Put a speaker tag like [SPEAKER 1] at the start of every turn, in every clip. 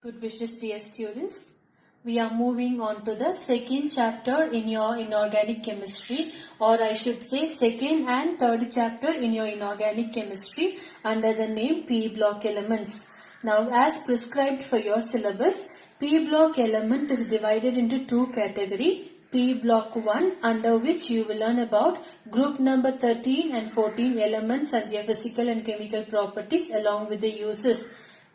[SPEAKER 1] Good wishes, dear students. We are moving on to the second chapter in your inorganic chemistry, or I should say second and third chapter in your inorganic chemistry under the name P block elements. Now, as prescribed for your syllabus, P block element is divided into two categories. P block 1, under which you will learn about group number 13 and 14 elements and their physical and chemical properties along with the uses.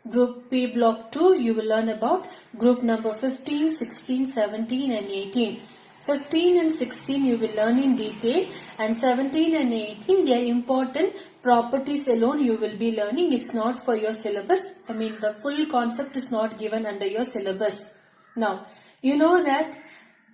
[SPEAKER 1] Group P block 2, you will learn about group number 15, 16, 17 and 18. 15 and 16 you will learn in detail, and 17 and 18 their important properties alone you will be learning. It's not for your syllabus. The full concept is not given under your syllabus. Now, you know that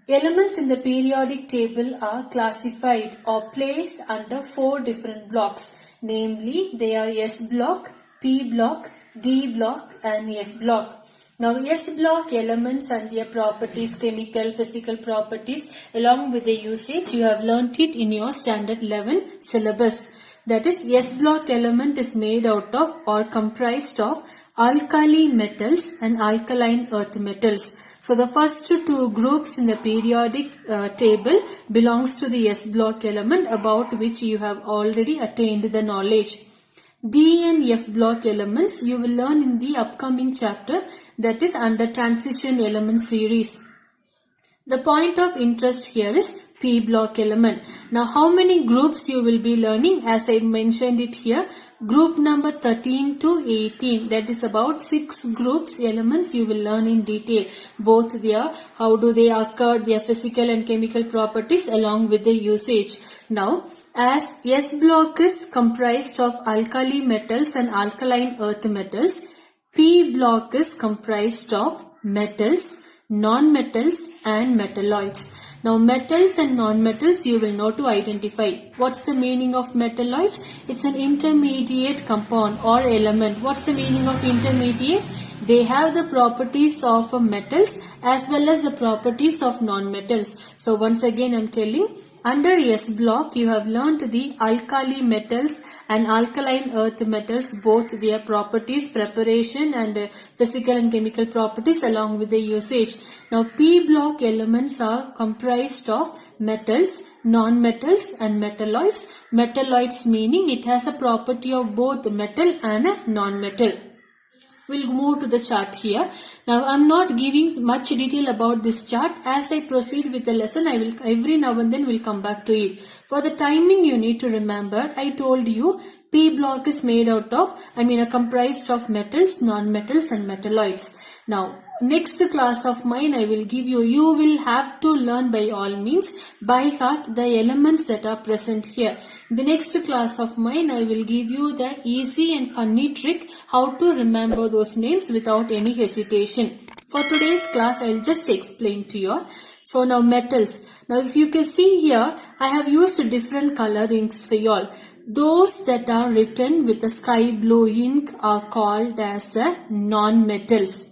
[SPEAKER 1] elements in the periodic table are classified or placed under 4 different blocks. Namely, they are S block, P block, D block and F block. Now, S block elements and their properties, chemical, physical properties along with the usage, you have learnt it in your standard 11 syllabus. That is, S block element is made out of or comprised of alkali metals and alkaline earth metals. So, the first two groups in the periodic table belongs to the S block element, about which you have already attained the knowledge. D and F block elements you will learn in the upcoming chapter, that is under transition element series. The point of interest here is P block element. Now, how many groups you will be learning? As I mentioned it here, group number 13 to 18, that is about 6 groups elements you will learn in detail. Both their, how do they occur, their physical and chemical properties along with the usage. Now, as S block is comprised of alkali metals and alkaline earth metals, P block is comprised of metals, non-metals and metalloids. Now, metals and non-metals you will know to identify. What's the meaning of metalloids? It's an intermediate compound or element. What's the meaning of intermediate? They have the properties of metals as well as the properties of non-metals. So, once again I am telling, under S block you have learnt the alkali metals and alkaline earth metals, both their properties, preparation and physical and chemical properties along with the usage. Now, P block elements are comprised of metals, non-metals and metalloids. Metalloids meaning it has a property of both metal and a non-metal. We'll move to the chart here. Now, I'm not giving much detail about this chart. As I proceed with the lesson, I will every now and then will come back to it. For the timing, you need to remember, I told you P block is made out of, comprised of metals, non-metals and metalloids. Now, next class of mine I will give you, you will have to learn by all means by heart the elements that are present here. In the next class of mine I will give you the easy and funny trick how to remember those names without any hesitation. For today's class I will just explain to you all. So, now metals. Now, if you can see here, I have used different colorings for you all. Those that are written with a sky blue ink are called as non-metals.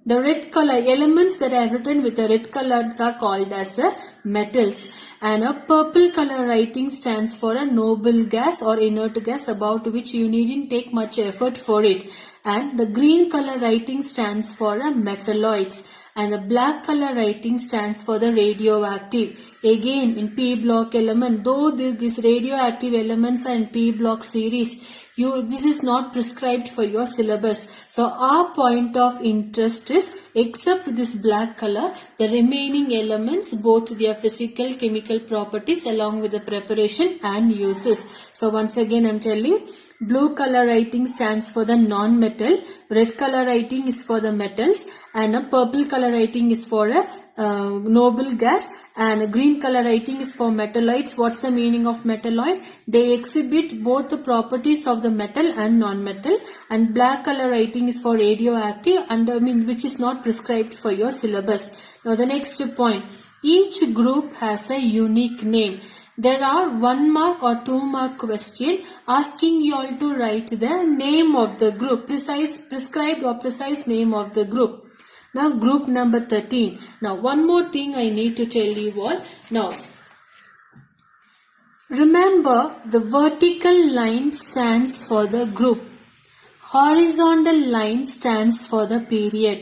[SPEAKER 1] The red color elements that I have written with the red colors are called as metals, and a purple color writing stands for a noble gas or inert gas, about which you needn't take much effort for it, and the green color writing stands for a metalloids, and the black color writing stands for the radioactive. Again, in P block element, though these radioactive elements are in P block series, this is not prescribed for your syllabus. So, our point of interest is, except this black color, the remaining elements, both their physical, chemical properties along with the preparation and uses. So, once again I am telling, blue color writing stands for the non-metal, red color writing is for the metals, and a purple color writing is for a noble gas, and a green color writing is for metalloids. What's the meaning of metalloid? They exhibit both the properties of the metal and non-metal, and black color writing is for radioactive, and which is not prescribed for your syllabus. Now, the next point, each group has a unique name. There are 1 mark or 2 mark question asking you all to write the name of the group, prescribed or precise name of the group. Now, group number 13. Now, one more thing I need to tell you all. Now, remember the vertical line stands for the group. horizontal line stands for the period.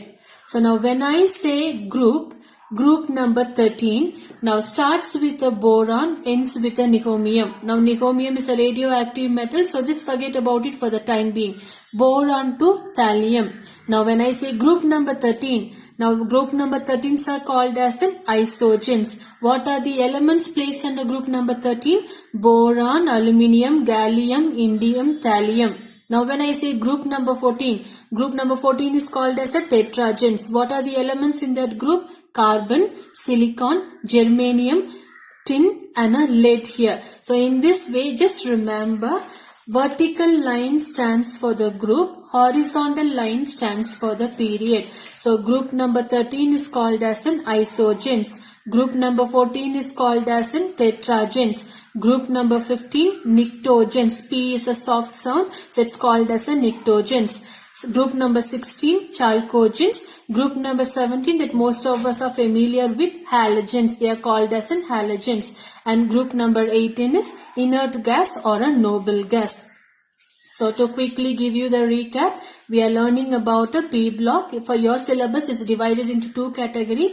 [SPEAKER 1] So now when I say group number 13 now starts with a boron, ends with a nihonium. Now nihonium is a radioactive metal, so just forget about it for the time being. Boron to thallium. Now when I say group number 13, now group number 13s are called as an isogens. What are the elements placed under group number 13? Boron, aluminium, gallium, indium, thallium. Now when I say group number 14 is called as a tetragens. What are the elements in that group? Carbon, silicon, germanium, tin and a lead here. So in this way, just remember, vertical line stands for the group, horizontal line stands for the period. So group number 13 is called as an isogens. Group number 14 is called as an tetragens. Group number 15, pnictogens. P is a soft sound, so it's called as a pnictogens. Group number 16, chalcogens. Group number 17 that most of us are familiar with, halogens. They are called as an halogens. And group number 18 is inert gas or a noble gas. So to quickly give you the recap, we are learning about a P block. For your syllabus, it's divided into two categories.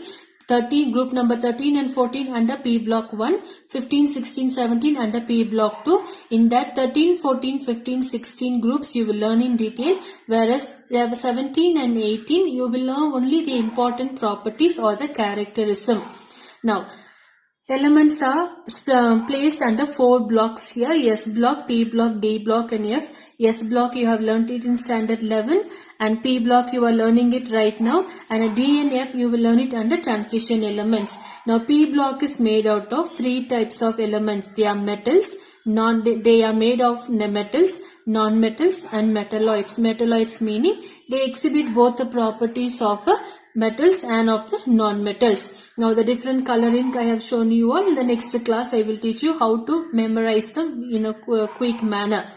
[SPEAKER 1] Group number 13 and 14 under P block 1, 15, 16, 17 under P block 2. In that 13, 14, 15, 16 groups you will learn in detail, whereas 17 and 18 you will learn only the important properties or the characterism. Now, elements are placed under 4 blocks here. S block, P block, D block and F. S block you have learnt it in standard 11 and P block you are learning it right now, and a D and F you will learn it under transition elements. Now P block is made out of 3 types of elements. They are metals, they are made of metals, non-metals and metalloids. Metalloids meaning they exhibit both the properties of metals and of the non-metals. Now the different coloring I have shown you all. In the next class I will teach you how to memorize them in a quick manner.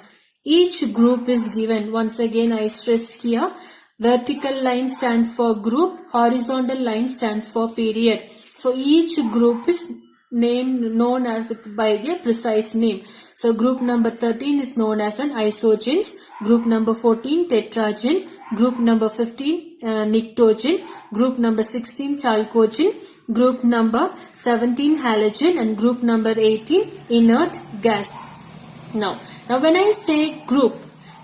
[SPEAKER 1] Each group is given. Once again I stress here, vertical line stands for group, horizontal line stands for period. So each group is known as by their precise name. So group number 13 is known as an isogens, group number 14 tetragen, group number 15 pnictogen, group number 16 chalcogen, group number 17 halogen and group number 18 inert gas. Now when I say group,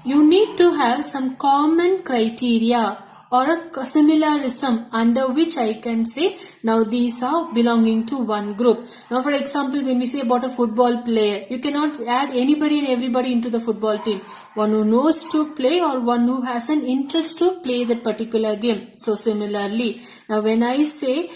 [SPEAKER 1] you need to have some common criteria or a similarism under which I can say now these are belonging to one group. Now for example, when we say about a football player, you cannot add anybody and everybody into the football team. One who knows to play or one who has an interest to play that particular game. So similarly, now when I say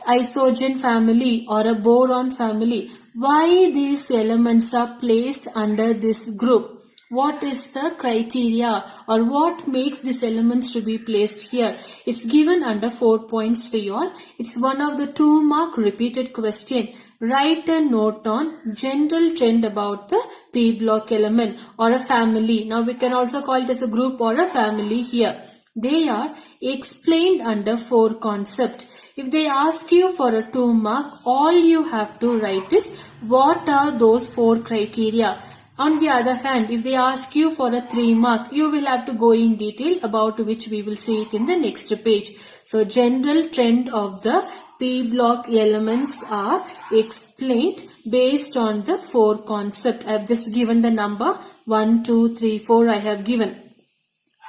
[SPEAKER 1] isogen family or a boron family, why these elements are placed under this group? What is the criteria or what makes these elements to be placed here? It's given under 4 points for you all. It's one of the 2-mark repeated question. Write a note on general trend about the P block element or a family. Now we can also call it as a group or a family here. They are explained under 4 concepts. If they ask you for a 2-mark, all you have to write is what are those 4 criteria. On the other hand, if they ask you for a 3-mark, you will have to go in detail about which we will see it in the next page. So general trend of the P block elements are explained based on the 4 concepts. I have just given the number 1, 2, 3, 4 I have given.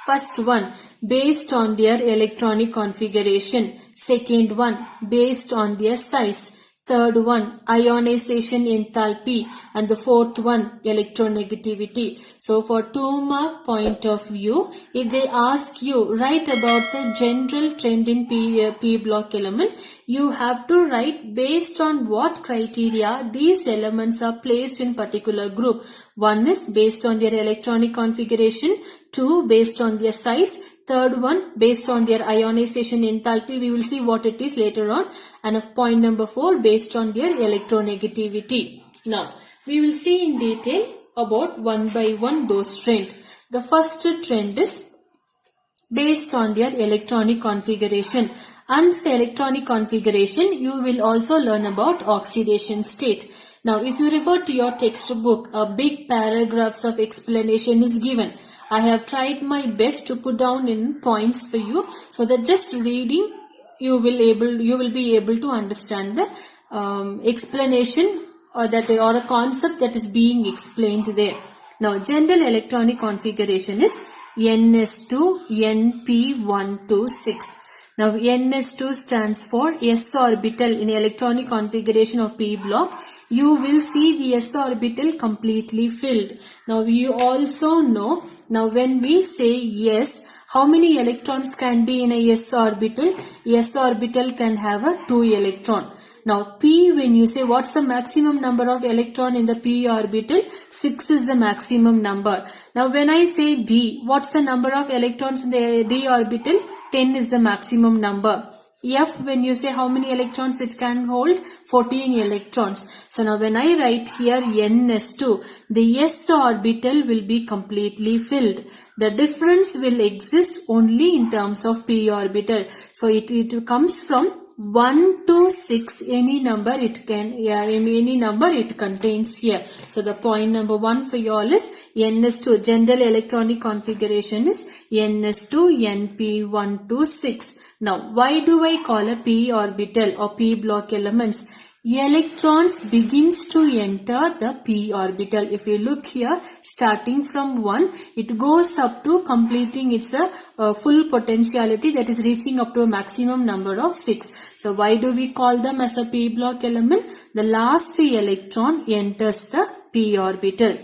[SPEAKER 1] First one, based on their electronic configuration. Second one, based on their size. Third one, ionization enthalpy. And the fourth one, electronegativity. So for 2-mark point of view, if they ask you, write about the general trend in P block element, you have to write based on what criteria these elements are placed in particular group. One is based on their electronic configuration. 2, based on their size. Third one, based on their ionization enthalpy. We will see what it is later on. And of point number 4, based on their electronegativity. Now, we will see in detail about one by one those trends. The first trend is based on their electronic configuration. Under the electronic configuration, you will also learn about oxidation state. Now, if you refer to your textbook, a big paragraphs of explanation is given. I have tried my best to put down in points for you, so that just reading you will be able to understand the explanation or a concept that is being explained there. Now, general electronic configuration is NS2 NP126. Now, NS2 stands for S orbital. In electronic configuration of p block, you will see the S orbital completely filled. Now, you also know, now when we say yes, how many electrons can be in a S orbital? S orbital can have a 2 electron. Now, p, when you say what's the maximum number of electron in the p orbital? 6 is the maximum number. Now, when I say d, what's the number of electrons in the d orbital? 10 is the maximum number. F, when you say how many electrons it can hold? 14 electrons. So now when I write here NS2, the S orbital will be completely filled. The difference will exist only in terms of p orbital. So it comes from 1 to 6, any number it contains here. So the point number 1 for you all is NS2. General electronic configuration is NS2 NP126. Now, why do I call a p orbital or p block elements? Electrons begins to enter the p orbital. If you look here, starting from 1, it goes up to completing its full potentiality, that is reaching up to a maximum number of 6. So why do we call them as a p block element? The last electron enters the p orbital.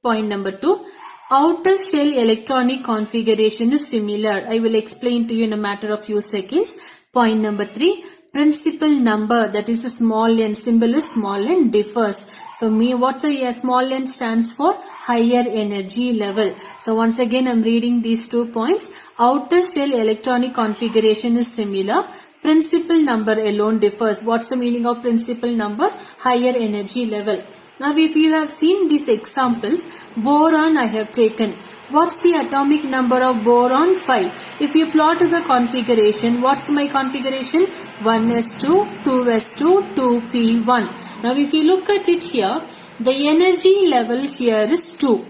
[SPEAKER 1] Point number 2. Outer shell electronic configuration is similar. I will explain to you in a matter of few seconds. Point number 3. Principal number, that is a small n, symbol is small n, differs. So what's a small n stands for? Higher energy level. So once again I am reading these 2 points. Outer shell electronic configuration is similar. Principal number alone differs. What's the meaning of principal number? Higher energy level. Now if you have seen these examples, boron I have taken. What's the atomic number of boron? 5. If you plot the configuration, what's my configuration? 1s2, 2s2, 2p1. Now if you look at it here, the energy level here is 2.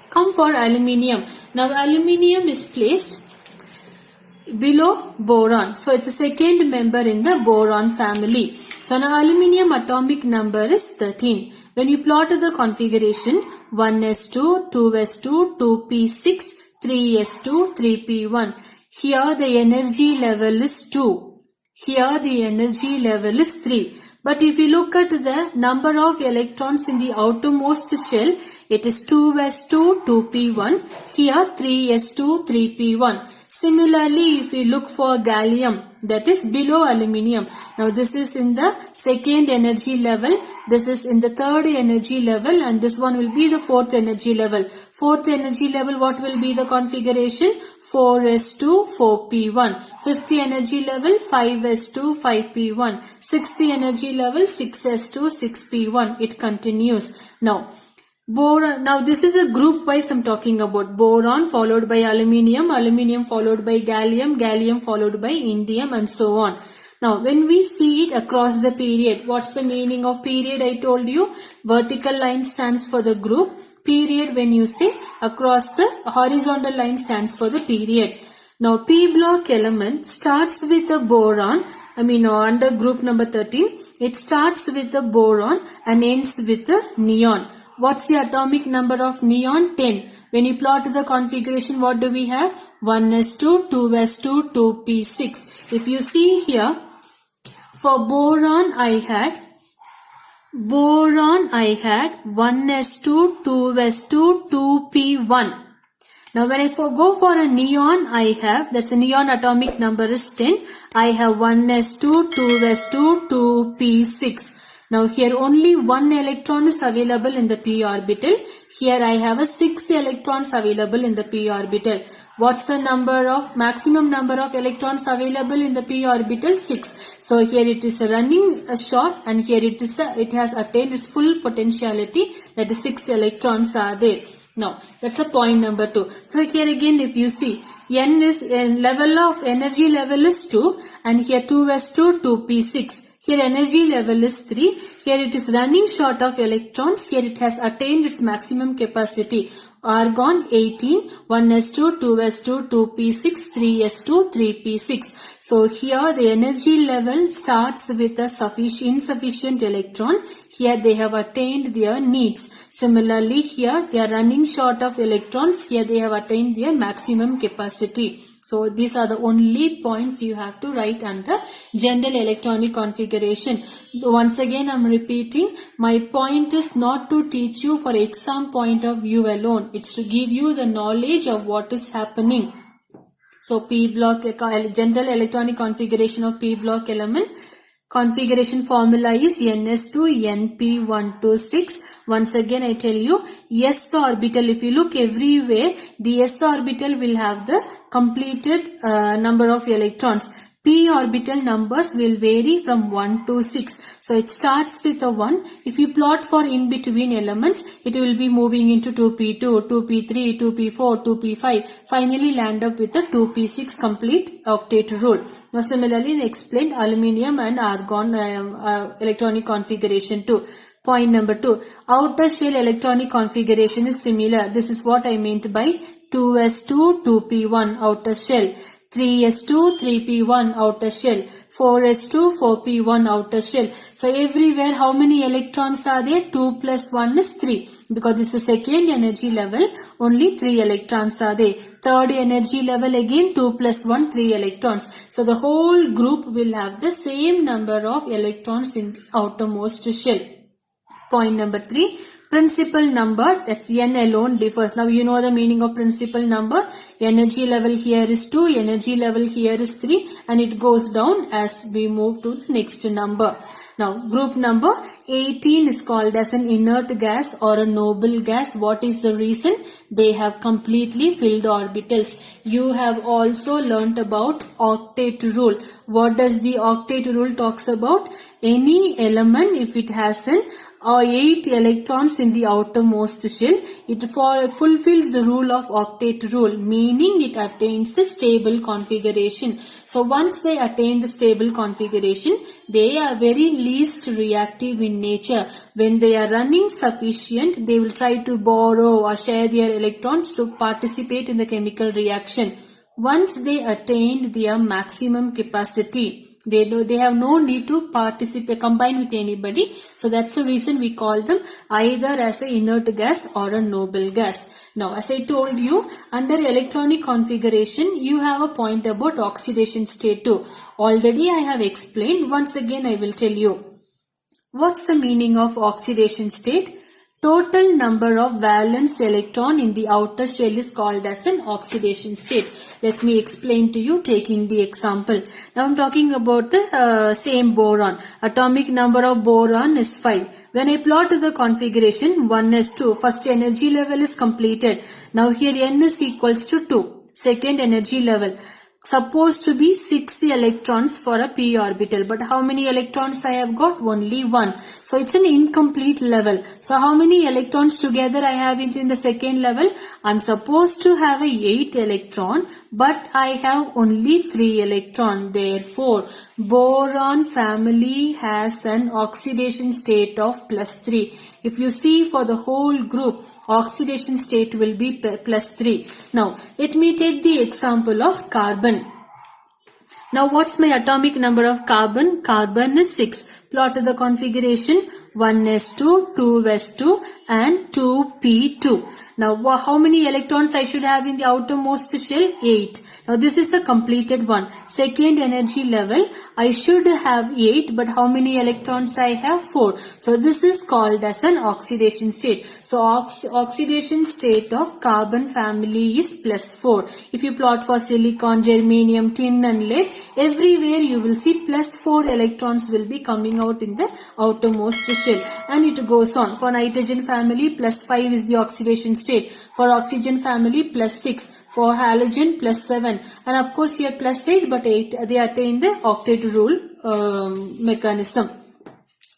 [SPEAKER 1] Come for aluminium. Now aluminium is placed below boron. So it's a second member in the boron family. So now aluminium atomic number is 13. When you plot the configuration, 1s2, 2s2, 2p6, 3s2, 3p1. Here the energy level is 2. Here the energy level is 3. But if you look at the number of electrons in the outermost shell, it is 2s2, 2p1. Here 3s2, 3p1. Similarly, if you look for gallium, that is below aluminium. Now this is in the second energy level, this is in the third energy level, and this one will be the fourth energy level. Fourth energy level, what will be the configuration? 4s2, 4p1. Fifth energy level, 5s2, 5p1. Sixth energy level, 6s2, 6p1. It continues. Now this is a group wise I'm talking about. Boron followed by aluminium, aluminium followed by gallium, gallium followed by indium, and so on. Now when we see it across the period, what's the meaning of period? I told you vertical line stands for the group. Period, when you say across the horizontal line, stands for the period. Now p block element starts with a boron. Under group number 13, it starts with the boron and ends with the neon. What's the atomic number of neon? 10. When you plot the configuration, what do we have? 1s2, 2s2, 2p6. If you see here, for boron I had 1s2, 2s2, 2p1. Now when I go for a neon, I have, that's a neon atomic number is 10. I have 1s2, 2s2, 2p6. Now here only 1 electron is available in the p orbital. Here I have a 6 electrons available in the p orbital. What's the maximum number of electrons available in the p orbital? 6. So here it is running short, and here it has attained its full potentiality, that is 6 electrons are there. Now that's the point number 2. So here again if you see, n is level of energy level is 2, and here 2s2, 2p6. Here energy level is 3. Here it is running short of electrons. Here it has attained its maximum capacity. Argon 18, 1s2, 2s2, 2p6, 3s2, 3p6. So here the energy level starts with a insufficient electron. Here they have attained their needs. Similarly here they are running short of electrons. Here they have attained their maximum capacity. So these are the only points you have to write under general electronic configuration. Once again I am repeating, my point is not to teach you for exam point of view alone. It's to give you the knowledge of what is happening. So P block, general electronic configuration of P block element. Configuration formula is ns2 np126. Once again I tell you, s orbital, if you look everywhere, the s orbital will have the completed number of electrons. P orbital numbers will vary from 1 to 6. So it starts with a 1. If you plot for in between elements, it will be moving into 2p2, 2p3, 2p4, 2p5. Finally land up with the 2p6 complete octet rule. Now similarly explained aluminium and argon electronic configuration too. Point number 2. Outer shell electronic configuration is similar. This is what I meant by 2s2, 2p1 outer shell. 3s2, 3p1 outer shell, 4s2, 4p1 outer shell. So everywhere how many electrons are there? 2 plus 1 is 3. Because this is second energy level, only 3 electrons are there. Third energy level again 2 plus 1, 3 electrons. So the whole group will have the same number of electrons in the outermost shell. Point number 3. Principal number, that's n alone differs. Now you know the meaning of principal number. Energy level here is 2, energy level here is 3, and it goes down as we move to the next number. Now group number 18 is called as an inert gas or a noble gas. What is the reason? They have completely filled orbitals. You have also learnt about octet rule. What does the octet rule talks about? Any element, if it has an 8 electrons in the outermost shell, it fulfills the rule of octet rule, meaning it attains the stable configuration. So once they attain the stable configuration, they are very least reactive in nature. When they are running sufficient, they will try to borrow or share their electrons to participate in the chemical reaction. Once they attain their maximum capacity, they have no need to participate, combine with anybody. So that's the reason we call them either as an inert gas or a noble gas. Now as I told you, under electronic configuration, you have a point about oxidation state too. Already I have explained. Once again I will tell you. What's the meaning of oxidation state? Total number of valence electron in the outer shell is called as an oxidation state. Let me explain to you taking the example. Now I'm talking about the same boron. Atomic number of boron is 5. When I plot the configuration 1s2, first energy level is completed. Now here n is equals to 2. Second energy level. Supposed to be 6 electrons for a p orbital, but how many electrons I have got? Only 1. So it's an incomplete level. So how many electrons together I have in the second level? I'm supposed to have a 8 electron, but I have only 3 electron. Therefore, boron family has an oxidation state of +3. If you see for the whole group, oxidation state will be +3. Now, let me take the example of carbon. Now, what's my atomic number of carbon? Carbon is 6. Plot the configuration 1s2, 2s2 and 2p2. Now, how many electrons I should have in the outermost shell? 8. Now, this is a completed one. Second energy level, I should have 8, but how many electrons I have? 4. So, this is called as an oxidation state. So, oxidation state of carbon family is +4. If you plot for silicon, germanium, tin and lead, everywhere you will see +4 electrons will be coming out in the outermost shell. And it goes on. For nitrogen family, +5 is the oxidation state. For oxygen family, +6. For halogen, +7. And of course here +8, but 8 they attain the octet rule mechanism.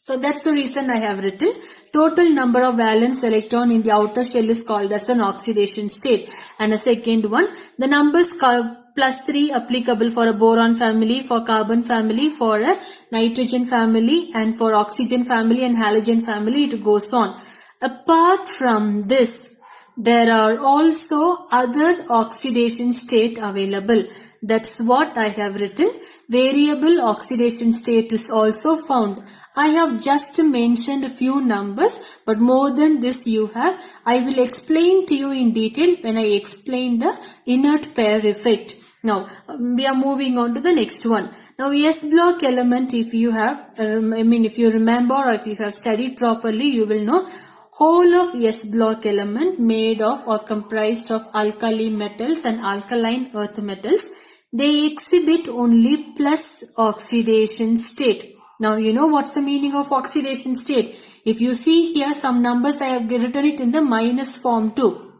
[SPEAKER 1] So that's the reason I have written total number of valence electron in the outer shell is called as an oxidation state. And a second one, the numbers +3 applicable for a boron family, for carbon family, for a nitrogen family, and for oxygen family and halogen family, it goes on. Apart from this, there are also other oxidation state available. That's what I have written. Variable oxidation state is also found. I have just mentioned a few numbers, but more than this you have. I will explain to you in detail when I explain the inert pair effect. Now, we are moving on to the next one. Now, S block element, if you have, if you remember or if you have studied properly, you will know whole of S block element made of or comprised of alkali metals and alkaline earth metals. They exhibit only plus oxidation state. Now, you know what's the meaning of oxidation state. If you see here some numbers, I have written it in the minus form too.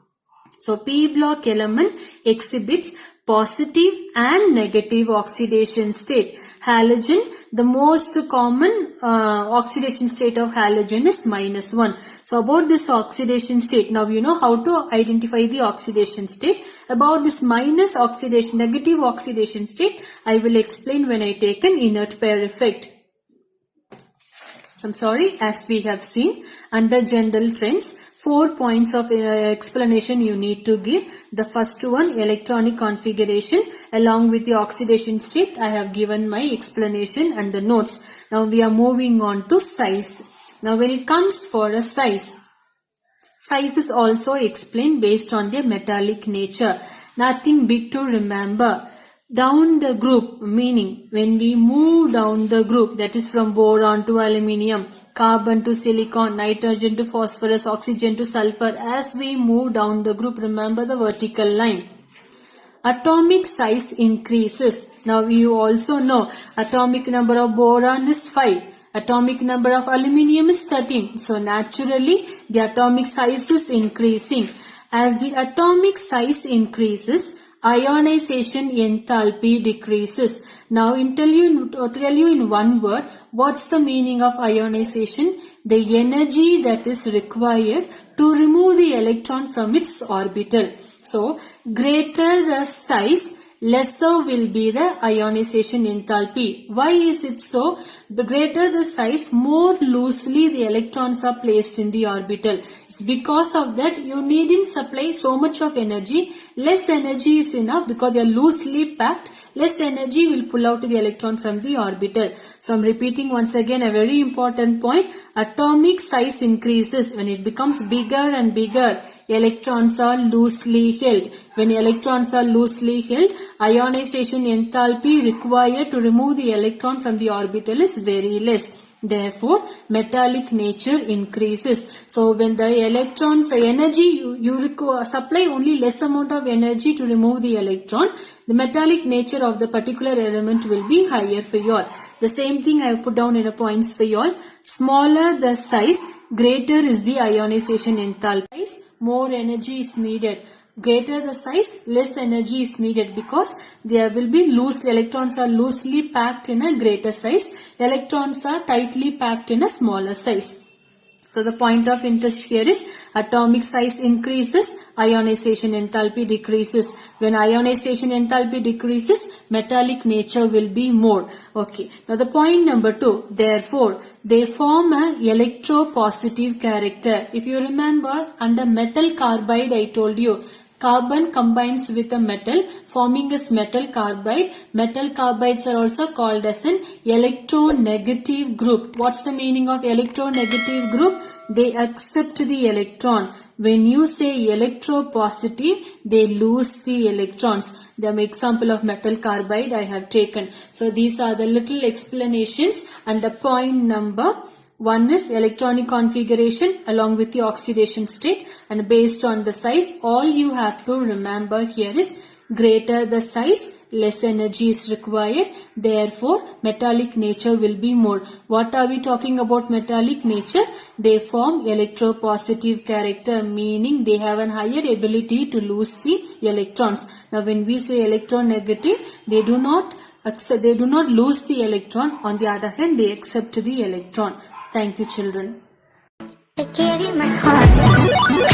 [SPEAKER 1] So, P block element exhibits positive and negative oxidation state. Halogen, the most common oxidation state of halogen is -1. So about this oxidation state, now you know how to identify the oxidation state. About this negative oxidation state, I will explain when I take an inert pair effect. I'm sorry, as we have seen under general trends, 4 points of explanation you need to give. The first one, electronic configuration along with the oxidation state. I have given my explanation and the notes. Now we are moving on to size. Now when it comes for a size is also explained based on their metallic nature. Nothing big to remember. Down the group, meaning when we move down the group, that is from boron to aluminium, carbon to silicon, nitrogen to phosphorus, oxygen to sulfur, as we move down the group, remember the vertical line. Atomic size increases. Now you also know atomic number of boron is 5. Atomic number of aluminium is 13. So naturally the atomic size is increasing. As the atomic size increases, ionization enthalpy decreases. Now, tell you in one word, what's the meaning of ionization? The energy that is required to remove the electron from its orbital. So, greater the size, lesser will be the ionization enthalpy. Why is it so? The greater the size, more loosely the electrons are placed in the orbital. It's because of that you needn't supply so much of energy. Less energy is enough because they are loosely packed. Less energy will pull out the electron from the orbital. So I'm repeating once again a very important point. Atomic size increases when it becomes bigger and bigger. Electrons are loosely held. When electrons are loosely held, ionization enthalpy required to remove the electron from the orbital is very less. Therefore, metallic nature increases. So, when the electrons energy, you supply only less amount of energy to remove the electron, the metallic nature of the particular element will be higher for you all. The same thing I have put down in a points for you all. Smaller the size, greater is the ionization enthalpy. More energy is needed. Greater the size, less energy is needed because there will be electrons are loosely packed in a greater size. Electrons are tightly packed in a smaller size. So the point of interest here is atomic size increases, ionization enthalpy decreases. When ionization enthalpy decreases, metallic nature will be more. Okay. Now the point number 2, therefore, they form a electropositive character. If you remember, under metal carbide, I told you, carbon combines with a metal, forming as metal carbide. Metal carbides are also called as an electronegative group. What's the meaning of electronegative group? They accept the electron. When you say electropositive, they lose the electrons. The example of metal carbide I have taken. So these are the little explanations, and the point number 1 is electronic configuration along with the oxidation state, and based on the size, all you have to remember here is greater the size, less energy is required. Therefore, metallic nature will be more. What are we talking about metallic nature? They form electropositive character, meaning they have a higher ability to lose the electrons. Now, when we say electronegative, they do not lose the electron. On the other hand, they accept the electron. Thank you, children.
[SPEAKER 2] I gave you my heart.